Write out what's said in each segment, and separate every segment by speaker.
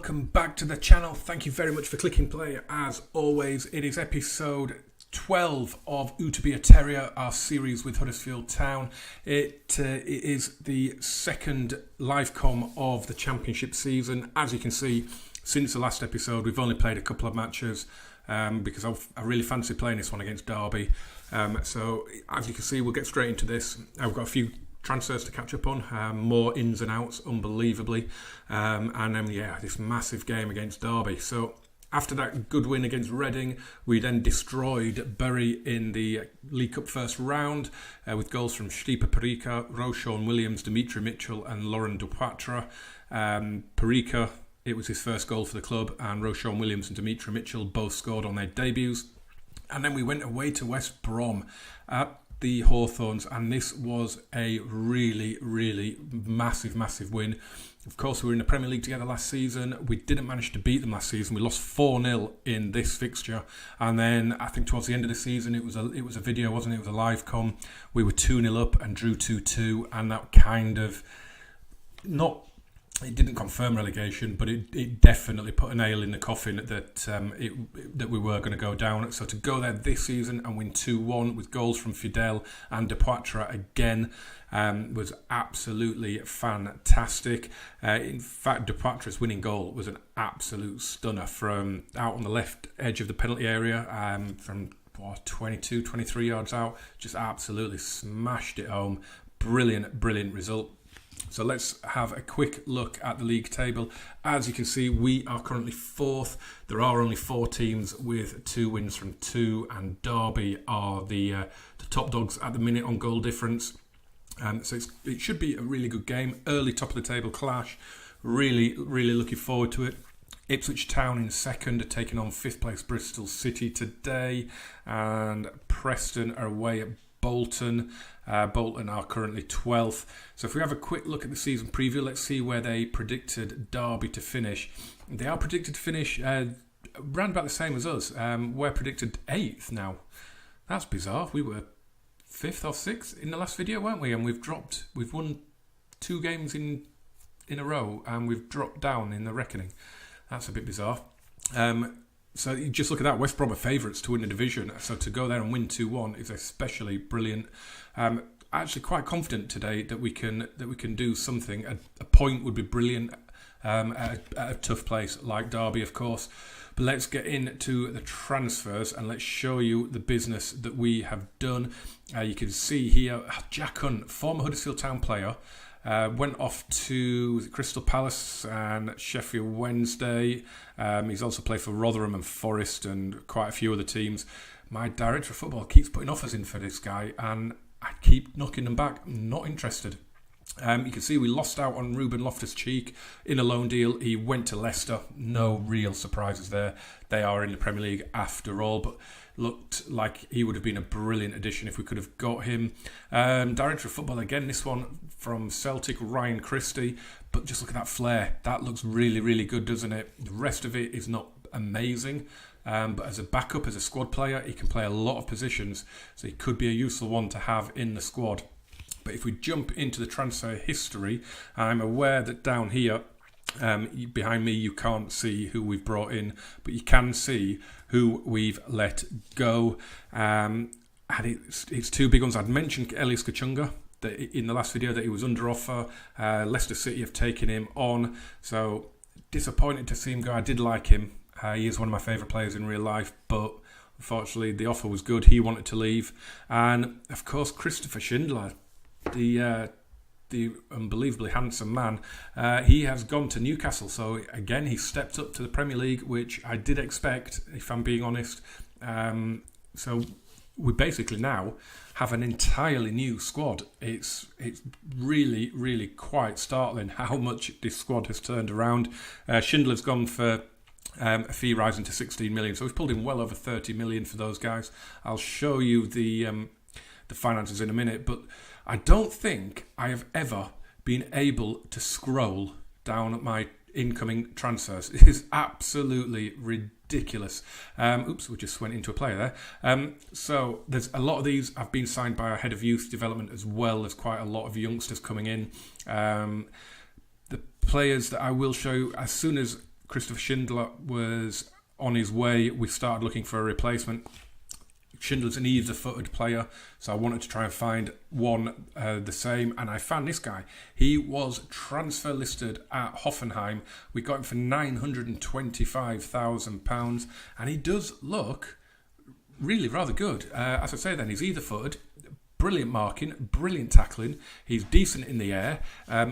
Speaker 1: welcome back to the channel. Thank you very much for clicking play. As always, it is episode 12 of Utabia Terrier, our series with Huddersfield Town. It is the second live com of the championship season. As you can see, since the last episode, we've only played a couple of matches because I really fancy playing this one against Derby. So as you can see, we'll get straight into this. I've got a few transfers to catch up on, more ins and outs, unbelievably, and then this massive game against Derby. So after that good win against Reading, we then destroyed Bury in the League Cup first round with goals from Stipe Perica, Roshan Williams, Dimitri Mitchell and Laurent Dupoitre. Perica, it was his first goal for the club, and Roshan Williams and Dimitri Mitchell both scored on their debuts. And then we went away to West Brom at the Hawthorns, and this was a really massive win. Of course, we were in the Premier League together last season. We didn't manage to beat them last season. We lost 4-0 in this fixture, and then I think towards the end of the season it was a video, wasn't it? It was a live com. We were 2-0 up and drew 2-2, and that kind of it didn't confirm relegation, but it definitely put a nail in the coffin that we were going to go down. So to go there this season and win 2-1 with goals from Fidel and Dupoitre again was absolutely fantastic. In fact, Dupoitre's winning goal was an absolute stunner from out on the left edge of the penalty area, from 22, 23 yards out. Just absolutely smashed it home. Brilliant result. So let's have a quick look at the league table. As you can see, we are currently fourth. There are only 4 teams with 2 wins from 2, and Derby are the top dogs at the minute on goal difference. So it should be a really good game. Early top of the table clash. Really looking forward to it. Ipswich Town in second are taking on 5th place Bristol City today, and Preston are away at Bolton. Bolton are currently 12th. So if we have a quick look at the season preview, let's see where they predicted Derby to finish. They are predicted to finish around about the same as us. We're predicted 8th now. That's bizarre. We were 5th or 6th in the last video, weren't we? And we've won 2 games in a row, and we've dropped down in the reckoning. That's a bit bizarre. So you just look at that. West Brom are favourites to win the division. So to go there and win 2-1 is especially brilliant. Actually, quite confident today that we can do something. A point would be brilliant at a tough place like Derby, of course. But let's get into the transfers and let's show you the business that we have done. You can see here, Jack Hunt, former Huddersfield Town player, went off to Crystal Palace and Sheffield Wednesday. He's also played for Rotherham and Forest and quite a few other teams. My director of football keeps putting offers in for this guy, and I keep knocking them back. I'm not interested. You can see we lost out on Ruben Loftus-Cheek in a loan deal. He went to Leicester. No real surprises there. They are in the Premier League after all, but looked like he would have been a brilliant addition if we could have got him. Director of football again, this one from Celtic, Ryan Christie. But just look at that flair. That looks really good, doesn't it? The rest of it is not amazing. But as a backup, as a squad player, he can play a lot of positions. So he could be a useful one to have in the squad. But if we jump into the transfer history, I'm aware that down here, behind me, you can't see who we've brought in, but you can see who we've let go. And it's 2 big ones. I'd mentioned Elias Kachunga in the last video that he was under offer. Leicester City have taken him on, so disappointed to see him go. I did like him. He is one of my favourite players in real life, but unfortunately the offer was good. He wanted to leave. And of course, Christopher Schindler, the unbelievably handsome man, he has gone to Newcastle. So again, he stepped up to the Premier League, which I did expect, if I'm being honest. So we basically now have an entirely new squad. It's really quite startling how much this squad has turned around. Schindler's gone for a fee rising to 16 million, so we've pulled in well over 30 million for those guys. I'll show you the finances in a minute, but I don't think I have ever been able to scroll down at my incoming transfers. It is absolutely ridiculous. Oops, we just went into a player there. So there's a lot of these have been signed by our head of youth development as well. There's quite a lot of youngsters coming in. The players that I will show you as soon as Christopher Schindler was on his way, we started looking for a replacement. Schindler's an either-footed player, so I wanted to try and find one the same, and I found this guy. He was transfer listed at Hoffenheim. We got him for £925,000, and he does look really rather good. As I say then, he's either-footed, brilliant marking, brilliant tackling. He's decent in the air.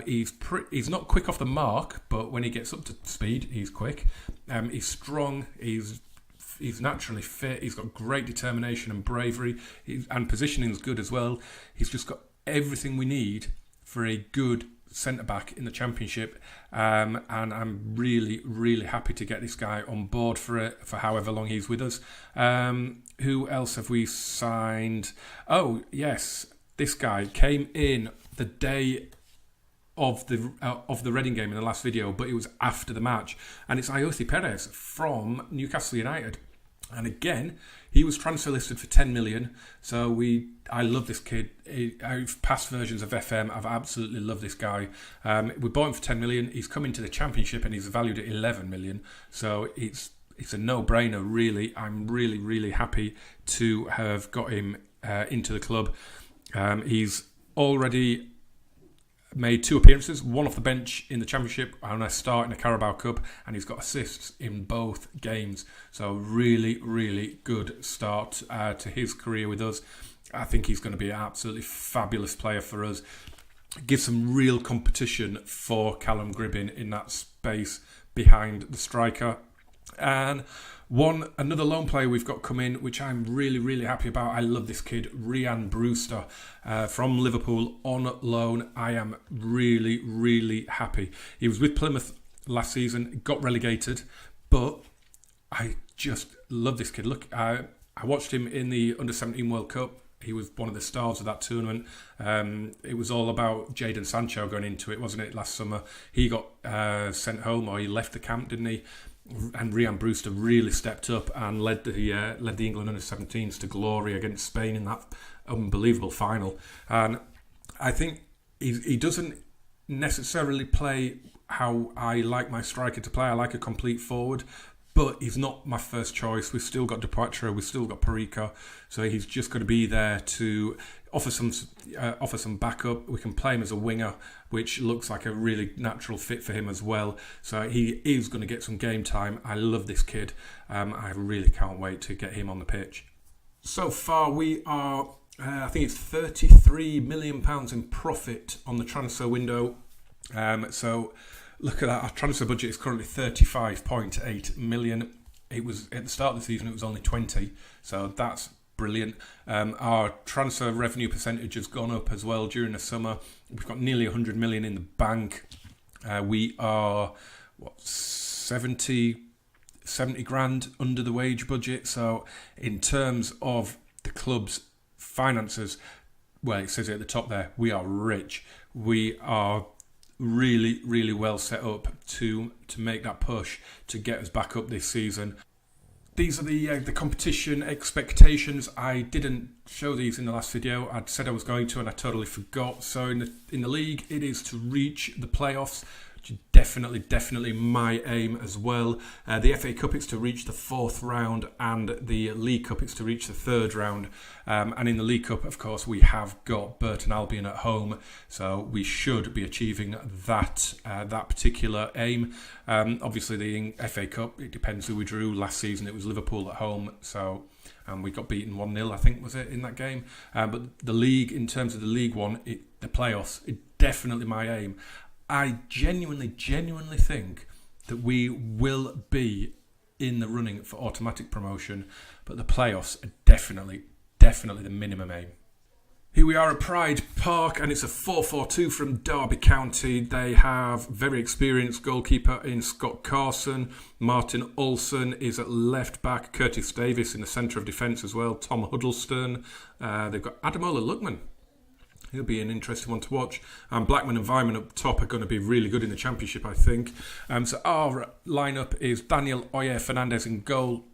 Speaker 1: He's not quick off the mark, but when he gets up to speed, he's quick. He's strong. He's naturally fit. He's got great determination and bravery, and positioning is good as well. He's just got everything we need for a good centre-back in the Championship, and I'm really, really happy to get this guy on board for however long he's with us. Who else have we signed? Oh, yes, this guy came in the day of the Reading game in the last video, but it was after the match, and it's Ayothi Perez from Newcastle United. And again, he was transfer listed for 10 million. So I love this kid. Past versions of FM, I've absolutely loved this guy. We bought him for 10 million. He's come into the Championship and he's valued at 11 million. So it's a no-brainer, really. I'm really, really happy to have got him into the club. He's already made 2 appearances, one off the bench in the Championship and a start in the Carabao Cup, and he's got assists in both games. So really, really good start to his career with us. I think he's going to be an absolutely fabulous player for us. Give some real competition for Callum Gribbin in that space behind the striker. And another loan player we've got come in, which I'm really, really happy about. I love this kid, Ryan Brewster, from Liverpool on loan. I am really, really happy. He was with Plymouth last season, got relegated, but I just love this kid. Look, I watched him in the Under-17 World Cup. He was one of the stars of that tournament. It was all about Jadon Sancho going into it, wasn't it, last summer? He got sent home, or he left the camp, didn't he? And Ryan Brewster really stepped up and led the England Under-17s to glory against Spain in that unbelievable final. And I think he doesn't necessarily play how I like my striker to play. I like a complete forward, but he's not my first choice. We've still got Depoitre, we've still got Perica, so he's just going to be there to offer some backup. We can play him as a winger, which looks like a really natural fit for him as well. So he is going to get some game time. I love this kid. I really can't wait to get him on the pitch. So far we are, I think it's £33 million in profit on the transfer window. So look at that. Our transfer budget is currently 35.8 million. It was at the start of the season, it was only 20. So that's brilliant. Our transfer revenue percentage has gone up as well during the summer. We've got nearly 100 million in the bank. We are 70 grand under the wage budget. So in terms of the club's finances, well, it says it at the top there, we are rich. We are really, really well set up to make that push to get us back up this season. These are the competition expectations. I didn't show these in the last video. I'd said I was going to, and I totally forgot. So in the league, it is to reach the playoffs, which is definitely my aim as well. The FA Cup is to reach the 4th round, and the League Cup is to reach the 3rd round. And in the League Cup, of course, we have got Burton Albion at home, so we should be achieving that particular aim. Obviously, the FA Cup, it depends who we drew. Last season, it was Liverpool at home, so and we got beaten 1-0, I think, was it, in that game. But the league, in terms of the League One, the playoffs, it's definitely my aim. I genuinely think that we will be in the running for automatic promotion, but the playoffs are definitely the minimum aim. Here we are at Pride Park, and it's a 4-4-2 from Derby County. They have very experienced goalkeeper in Scott Carson. Martin Olsen is at left back. Curtis Davis in the centre of defence as well. Tom Huddleston. They've got Ademola Lookman. He'll be an interesting one to watch. Blackman and Vyman up top are going to be really good in the Championship, I think. So our lineup is Daniel Oyer Fernandez in goal.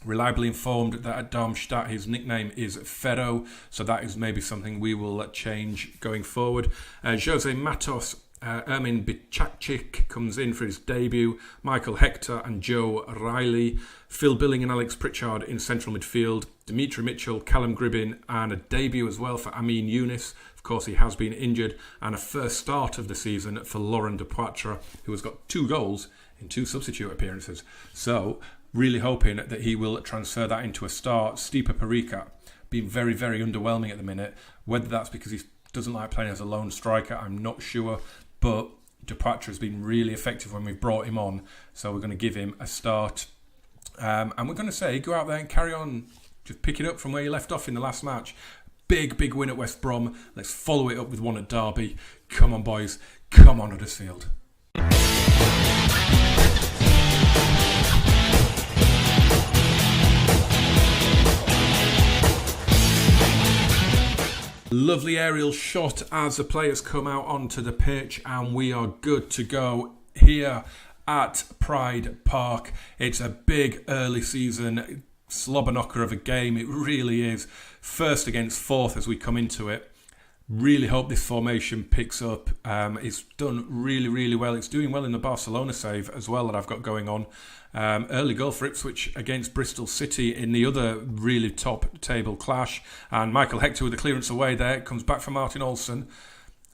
Speaker 1: Reliably informed that at Darmstadt his nickname is Ferro, so that is maybe something we will change going forward. Jose Matos Ermin Bicakcic comes in for his debut. Michael Hector and Joe Riley. Phil Billing and Alex Pritchard in central midfield. Dimitri Mitchell, Callum Gribbin, and a debut as well for Amin Younis. Of course, he has been injured. And a first start of the season for Laurent Depoitre, who has got 2 goals in 2 substitute appearances. So, really hoping that he will transfer that into a start. Stipe Perica being very, very underwhelming at the minute. Whether that's because he doesn't like playing as a lone striker, I'm not sure. But Depoitre has been really effective when we've brought him on. So we're going to give him a start. And we're going to say, go out there and carry on. Just pick it up from where you left off in the last match. Big win at West Brom. Let's follow it up with one at Derby. Come on, boys. Come on, Huddersfield. Lovely aerial shot as the players come out onto the pitch, and we are good to go here at Pride Park. It's a big early season slobber knocker of a game. It really is. First against fourth as we come into it. Really hope this formation picks up. It's done really well. It's doing well in the Barcelona save as well that I've got going on. Early goal for Ipswich against Bristol City in the other really top table clash. And Michael Hector with the clearance away there. It comes back for Martin Olsen.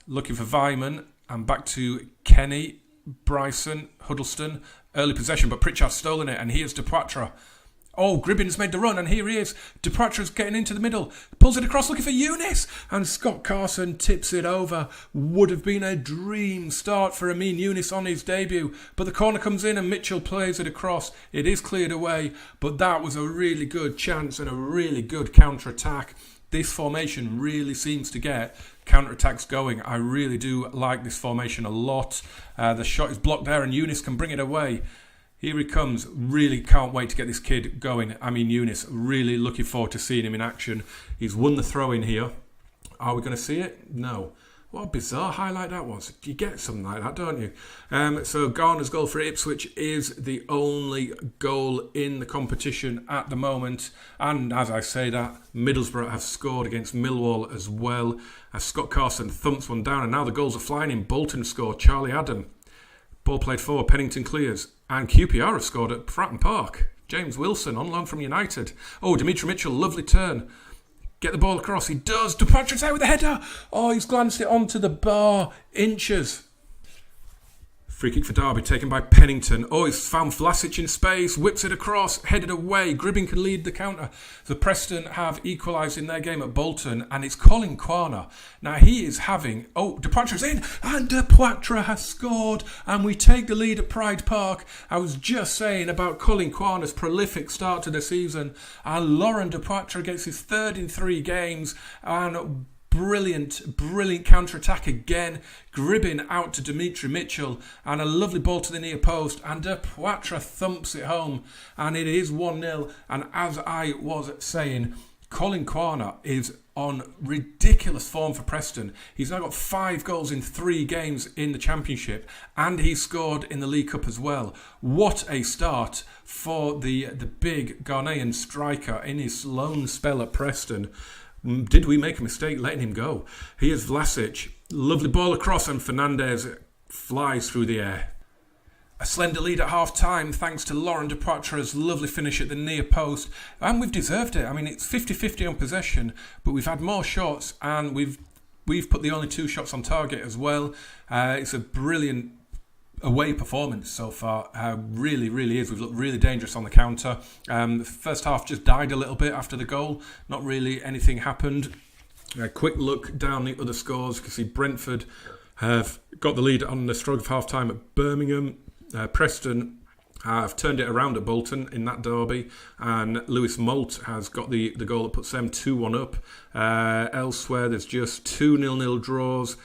Speaker 1: Looking for Vyman. And back to Kenny, Bryson, Huddleston. Early possession, but Pritchard's stolen it. And here's Depoitre. Oh, Gribbin's made the run, and here he is. Depoitre's getting into the middle. Pulls it across, looking for Younis. And Scott Carson tips it over. Would have been a dream start for Amin Younis on his debut. But the corner comes in and Mitchell plays it across. It is cleared away, but that was a really good chance and a really good counter-attack. This formation really seems to get counter-attacks going. I really do like this formation a lot. The shot is blocked there and Younis can bring it away. Here he comes. Really can't wait to get this kid going. I mean, Younis, really looking forward to seeing him in action. He's won the throw-in here. Are we going to see it? No. What a bizarre highlight that was. You get something like that, don't you? So Garner's goal for Ipswich is the only goal in the competition at the moment. And as I say that, Middlesbrough have scored against Millwall as well. As Scott Carson thumps one down. And now the goals are flying in. Bolton score. Charlie Adam. Ball played forward. Pennington clears. And QPR have scored at Fratton Park. James Wilson on loan from United. Oh, Dimitri Mitchell, lovely turn. Get the ball across. He does. Depoitre's out with the header. Oh, he's glanced it onto the bar. Inches. Free kick for Derby, taken by Pennington. Oh, he's found Vlasic in space. Whips it across. Headed away. Gribbin can lead the counter. The Preston have equalised in their game at Bolton. And it's Colin Quaner. Now, he is having... Oh, Depoitre's in. And Depoitre has scored. And we take the lead at Pride Park. I was just saying about Colin Quaner's prolific start to the season. And Laurent Depoitre gets his third in 3 games. And... Brilliant counter-attack again. Gribbin out to Dimitri Mitchell. And a lovely ball to the near post. And Depoitre thumps it home. And it is 1-0. And as I was saying, Colin Quaner is on ridiculous form for Preston. He's now got 5 goals in 3 games in the Championship. And he scored in the League Cup as well. What a start for the big Ghanaian striker in his lone spell at Preston. Did we make a mistake letting him go? Here's Vlasic. Lovely ball across and Fernandez flies through the air. A slender lead at half-time thanks to Laurent Depoitre's lovely finish at the near post. And we've deserved it. I mean, it's 50-50 on possession, but we've had more shots and we've put the only 2 shots on target as well. It's a brilliant away performance so far. Really is. We've looked really dangerous on the counter. The first half just died a little bit after the goal. Not really anything happened. A quick look down the other scores. You can see Brentford have got the lead on the stroke of half time at Birmingham. Preston have turned it around at Bolton in that derby, and Lewis Moult has got the goal that puts them 2-1 up. Elsewhere there's just 2 0-0 draws.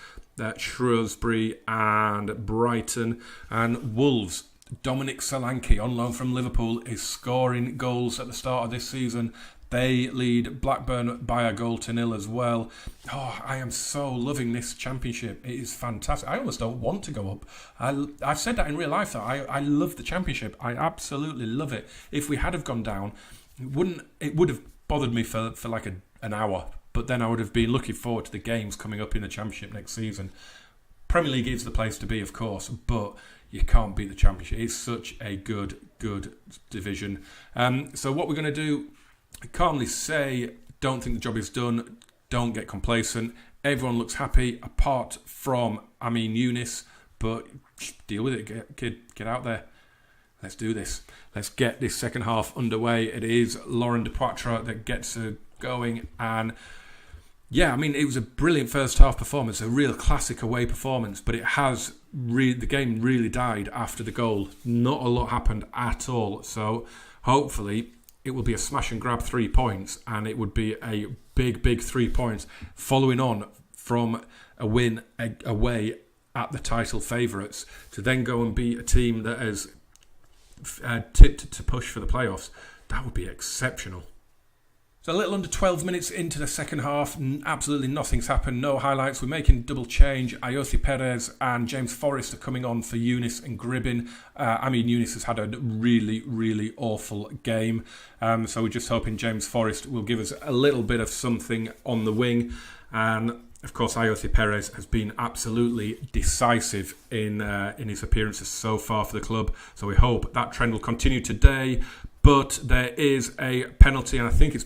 Speaker 1: Shrewsbury and Brighton. And Wolves, Dominic Solanke on loan from Liverpool is scoring goals at the start of this season. They lead Blackburn by a 0 as well. Oh, I am so loving this Championship. It is fantastic. I almost don't want to go up. I've said that in real life though. I love the Championship. I absolutely love it. If we had have gone down, it would have bothered me for like an hour. But then I would have been looking forward to the games coming up in the Championship next season. Premier League is the place to be, of course, but you can't beat the Championship. It's such a good division. So what we're going to do, calmly say, don't think the job is done, don't get complacent. Everyone looks happy, apart from Amin Younis, but deal with it, get out there. Let's do this. Let's get this second half underway. It is Laurent Depoitre that gets going, and yeah, I mean, it was a brilliant first half performance, a real classic away performance, but the game really died after the goal. Not a lot happened at all, so hopefully it will be a smash and grab 3 points, and it would be a big 3 points following on from a win away at the title favourites to then go and beat a team that has tipped to push for the playoffs. That would be exceptional. So a little under 12 minutes into the second half, absolutely nothing's happened, no highlights. We're making double change. Ayoze Perez and James Forrest are coming on for Younis and Gribbin. Younis has had a really awful game. So we're just hoping James Forrest will give us a little bit of something on the wing. And of course, Ayoze Perez has been absolutely decisive in his appearances so far for the club. So we hope that trend will continue today. But there is a penalty, and I think it's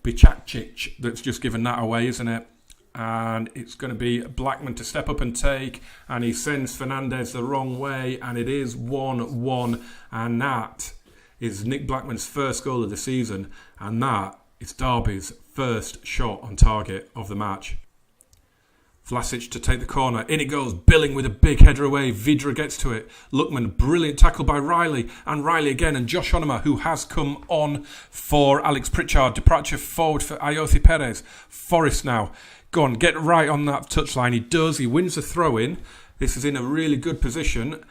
Speaker 1: Bicacic that's just given that away, isn't it? And it's going to be Blackman to step up and take, and he sends Fernandez the wrong way, and it is 1-1, and that is Nick Blackman's first goal of the season, and that is Derby's first shot on target of the match. Vlasic to take the corner. In it goes. Billing with a big header away. Vidra gets to it. Lookman, brilliant tackle by Riley. And Riley again. And Josh Onoma, who has come on for Alex Pritchard. Departure forward for Ayoze Perez. Forrest now. Go on, get right on that touchline. He does. He wins the throw-in. This is in a really good position.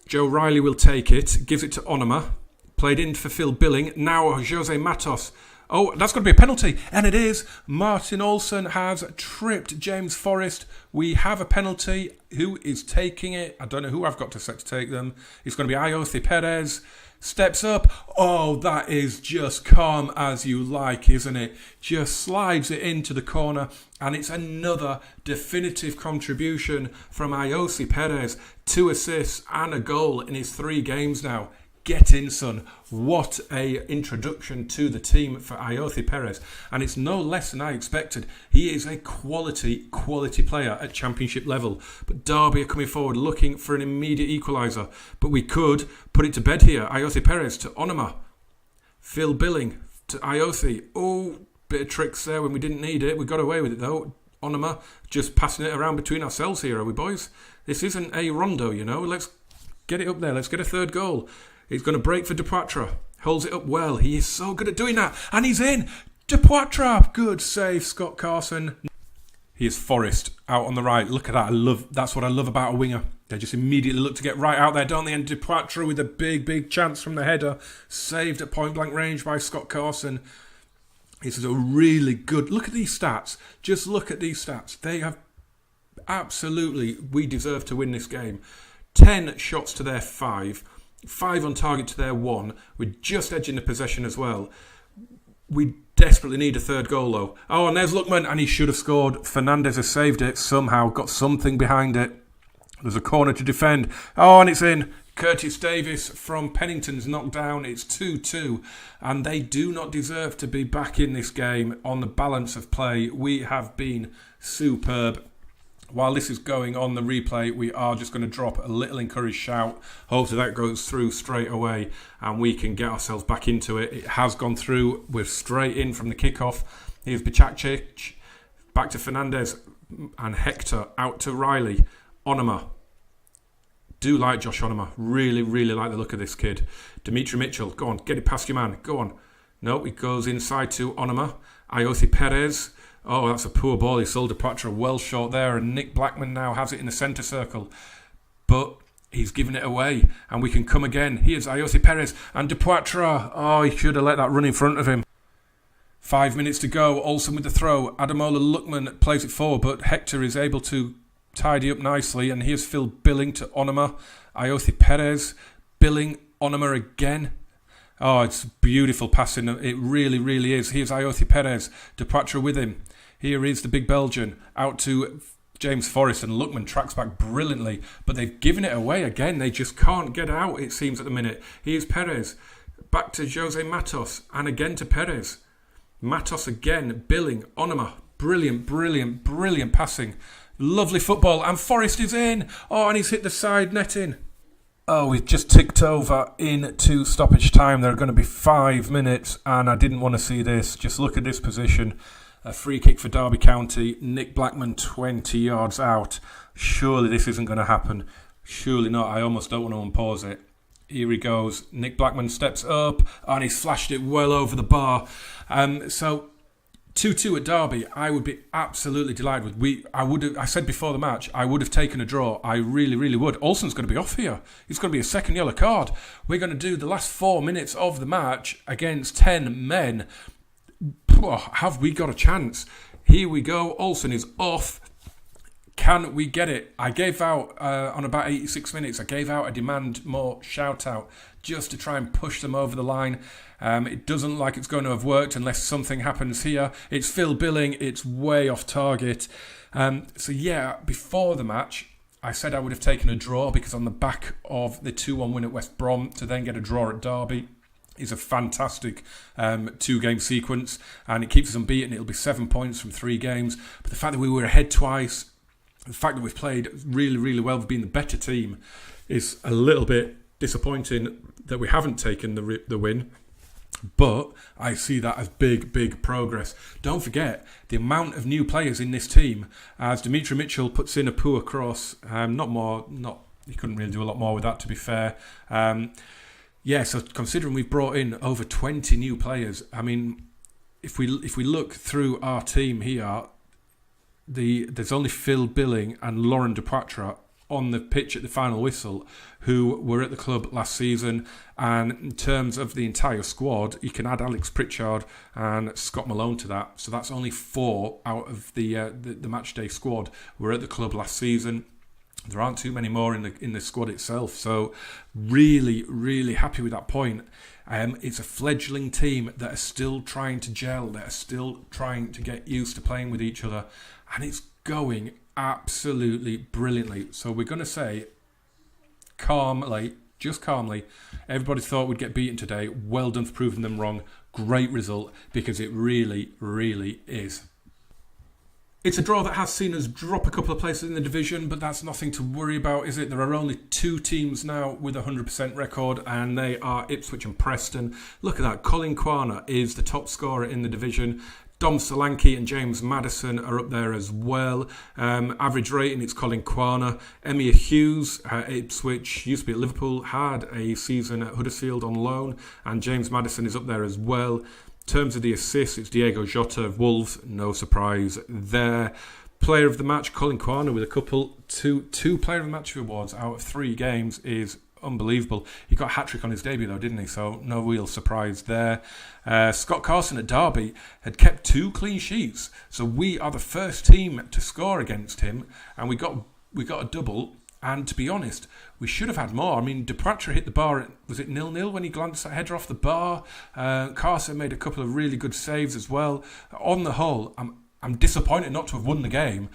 Speaker 1: Joe Riley will take it. Gives it to Onoma. Played in for Phil Billing. Now Jose Matos. Oh, that's going to be a penalty. And it is. Martin Olsen has tripped James Forrest. We have a penalty. Who is taking it? I don't know who I've got to set to take them. It's going to be Ayoze Perez. Steps up. Oh, that is just calm as you like, isn't it? Just slides it into the corner. And it's another definitive contribution from Ayoze Perez. 2 assists and a goal in his 3 games now. Get in, son. What a introduction to the team for Ayoze Perez. And it's no less than I expected. He is a quality player at championship level. But Derby are coming forward looking for an immediate equaliser. But we could put it to bed here. Ayoze Perez to Onoma. Phil Billing to Ayoze. Oh, bit of tricks there when we didn't need it. We got away with it though. Onoma just passing it around between ourselves here, are we, boys? This isn't a rondo, you know. Let's get it up there. Let's get a third goal. He's going to break for Depoitre. Holds it up well. He is so good at doing that. And he's in. Depoitre. Good save, Scott Carson. He is Forrest out on the right. Look at that. That's what I love about a winger. They just immediately look to get right out there, don't they? And Depoitre with a big chance from the header. Saved at point blank range by Scott Carson. This is a really good... Look at these stats. Just look at these stats. They have... Absolutely, we deserve to win this game. 10 shots to their 5. 5 on target to their 1. We're just edging the possession as well. We desperately need a third goal though. Oh, and there's Lookman, and he should have scored. Fernandez has saved it somehow, got something behind it. There's a corner to defend. Oh, and it's in. Curtis Davis from Pennington's knocked down. It's 2-2, and they do not deserve to be back in this game on the balance of play. We have been superb. While this is going on the replay, we are just going to drop a little encouraged shout. Hopefully that goes through straight away and we can get ourselves back into it. It has gone through. We're straight in from the kickoff. Here's Bicacic. Back to Fernandez and Hector. Out to Riley. Onoma. Do like Josh Onoma. Really like the look of this kid. Dimitri Mitchell. Go on, get it past your man. Go on. No, it goes inside to Onoma. Ayoze Perez. Oh, that's a poor ball. He sold Depoitre well short there, and Nick Blackman now has it in the centre circle. But he's given it away, and we can come again. Here's Ayoze Perez and Depoitre. Oh, he should have let that run in front of him. 5 minutes to go. Olsen with the throw. Ademola Lookman plays it forward, but Hector is able to tidy up nicely. And here's Phil Billing to Onoma. Ayoze Perez. Billing. Onoma again. Oh, it's beautiful passing. It really is. Here's Ayoze Perez. Depoitre with him. Here is the big Belgian. Out to James Forrest, and Lookman tracks back brilliantly, but they've given it away again. They just can't get out, it seems, at the minute. Here's Perez, back to Jose Matos, and again to Perez. Matos again, Billing, Onoma, brilliant passing. Lovely football, and Forrest is in. Oh, and he's hit the side netting. Oh, we've just ticked over into stoppage time. There are going to be 5 minutes, and I didn't want to see this. Just look at this position. A free kick for Derby County. Nick Blackman 20 yards out. Surely this isn't going to happen. Surely not. I almost don't want to unpause it. Here he goes. Nick Blackman steps up, and he's flashed it well over the bar. So 2-2 at Derby, I would be absolutely delighted with. I said before the match, I would have taken a draw. I really would. Olsen's going to be off here. It's going to be a second yellow card. We're going to do the last 4 minutes of the match against 10 men. Have we got a chance? Here we go. Olsen is off. Can we get it? I gave out, on about 86 minutes, I gave out a demand more shout out just to try and push them over the line. It doesn't look like it's going to have worked unless something happens here. It's Phil Billing. It's way off target. Before the match, I said I would have taken a draw because on the back of the 2-1 win at West Brom to then get a draw at Derby is a fantastic 2-game sequence, and it keeps us unbeaten. It'll be 7 points from 3 games. But the fact that we were ahead twice, the fact that we've played really well, we've been the better team, is a little bit disappointing that we haven't taken the win. But I see that as big progress. Don't forget the amount of new players in this team. As Dimitri Mitchell puts in a poor cross, he couldn't really do a lot more with that, to be fair. So considering we've brought in over 20 new players, I mean, if we look through our team here, there's only Phil Billing and Lauren Depoitre on the pitch at the final whistle who were at the club last season. And in terms of the entire squad, you can add Alex Pritchard and Scott Malone to that. So that's only 4 out of the matchday squad who were at the club last season. There aren't too many more in the squad itself. So really happy with that point. It's a fledgling team that are still trying to gel, that are still trying to get used to playing with each other. And it's going absolutely brilliantly. So we're going to say calmly, everybody thought we'd get beaten today. Well done for proving them wrong. Great result, because it really is. It's a draw that has seen us drop a couple of places in the division, but that's nothing to worry about, is it? There are only 2 teams now with a 100% record, and they are Ipswich and Preston. Look at that. Colin Quana is the top scorer in the division. Dom Solanke and James Maddison are up there as well. Average rating, it's Colin Quana. Emia Hughes at Ipswich, used to be at Liverpool, had a season at Huddersfield on loan, and James Maddison is up there as well. In terms of the assists, it's Diego Jota of Wolves, no surprise there. Player of the match, Colin Quana with a couple. Two Player of the Match awards out of 3 games is unbelievable. He got a hat-trick on his debut though, didn't he? So no real surprise there. Scott Carson at Derby had kept 2 clean sheets. So we are the first team to score against him, and we got a double. And to be honest, we should have had more. I mean, Depoitre hit the bar at, was it 0-0 when he glanced that header off the bar? Carson made a couple of really good saves as well. On the whole, I'm disappointed not to have won the game,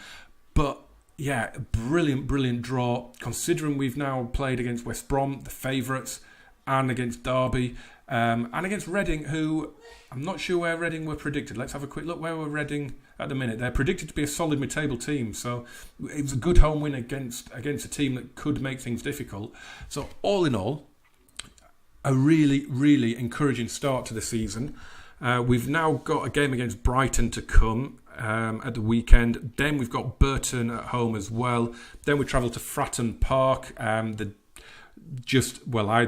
Speaker 1: but yeah, brilliant draw, considering we've now played against West Brom, the favourites, and against Derby, and against Reading, who I'm not sure where Reading were predicted. Let's have a quick look. Where were Reading at the minute? They're predicted to be a solid mid-table team, so it was a good home win against a team that could make things difficult. So all in all, a really encouraging start to the season. We've now got a game against Brighton to come at the weekend. Then we've got Burton at home as well. Then we travel to Fratton Park either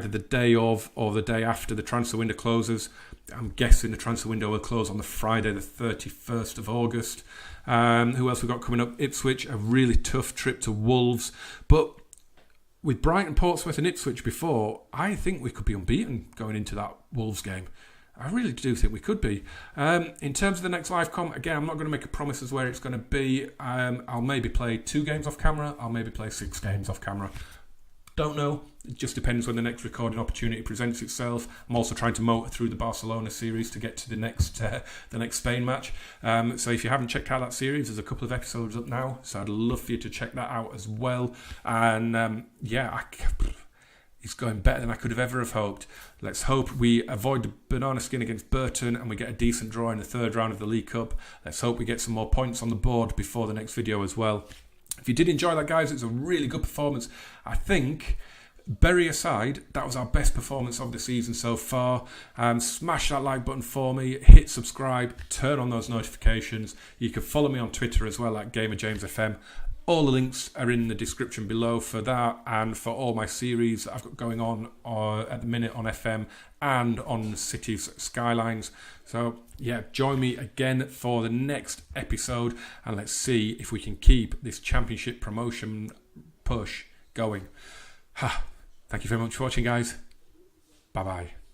Speaker 1: the day of or the day after the transfer window closes. I'm guessing the transfer window will close on the Friday the 31st of August. Who else we've got coming up? Ipswich, a really tough trip to Wolves. But with Brighton, Portsmouth and Ipswich before, I think we could be unbeaten going into that Wolves game. I really do think we could be. In terms of the next live com, again, I'm not going to make a promise as where it's going to be. I'll maybe play 2 games off camera. I'll maybe play 6 games off camera. Don't know. It just depends when the next recording opportunity presents itself. I'm also trying to motor through the Barcelona series to get to the next Spain match. So if you haven't checked out that series, there's a couple of episodes up now. So I'd love for you to check that out as well. And it's going better than I could have ever have hoped. Let's hope we avoid the banana skin against Burton and we get a decent draw in the third round of the League Cup. Let's hope we get some more points on the board before the next video as well. If you did enjoy that, guys, it's a really good performance. I think, Bury aside, that was our best performance of the season so far. Smash that like button for me, hit subscribe, turn on those notifications. You can follow me on Twitter as well at GamerJamesFM. All the links are in the description below for that and for all my series I've got going on at the minute on FM and on Cities Skylines. So yeah, join me again for the next episode and let's see if we can keep this championship promotion push going. Thank you very much for watching, guys. Bye bye.